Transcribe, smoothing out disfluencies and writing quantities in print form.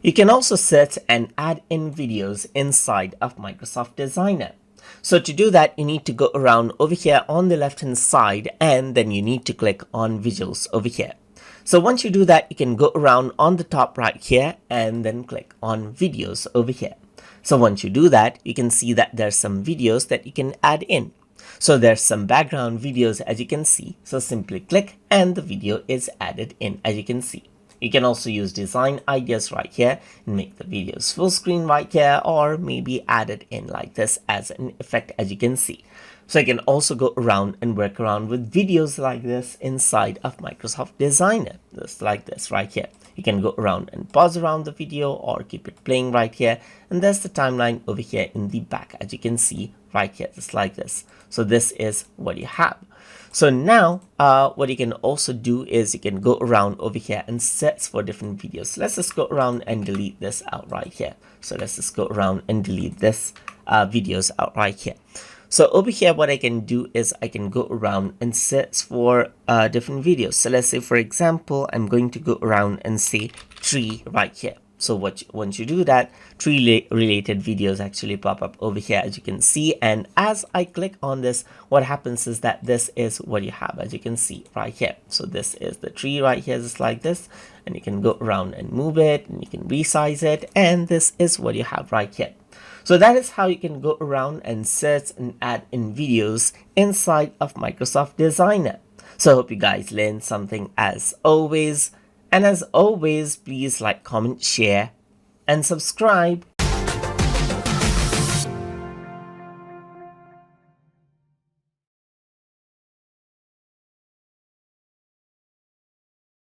You can also set and add in videos inside of Microsoft Designer. So to do that, you need to go around over here on the left hand side, and then you need to click on visuals over here. So once you do that, you can go around on the top right here and then click on videos over here. So once you do that, you can see that there's some videos that you can add in. So there's some background videos, as you can see. So simply click and the video is added in, as you can see. You can also use design ideas right here and make the videos full screen right here, or maybe add it in like this as an effect, as you can see. So you can also go around and work around with videos like this inside of Microsoft Designer, just like this right here. You can go around and pause around the video or keep it playing right here. And there's the timeline over here in the back, as you can see right here, just like this. So this is what you have. So now what you can also do is you can go around over here and search for different videos. Let's just go around and delete this out right here. So let's just go around and delete this videos out right here. So over here, what I can do is I can go around and search for different videos. So let's say, for example, I'm going to go around and say tree right here. So once you do that, tree related videos actually pop up over here, as you can see. And as I click on this, what happens is that this is what you have, as you can see right here. So this is the tree right here, just like this. And you can go around and move it, and you can resize it. And this is what you have right here. So that is how you can go around and search and add in videos inside of Microsoft Designer. So I hope you guys learned something as always. And as always, please like, comment, share, and subscribe.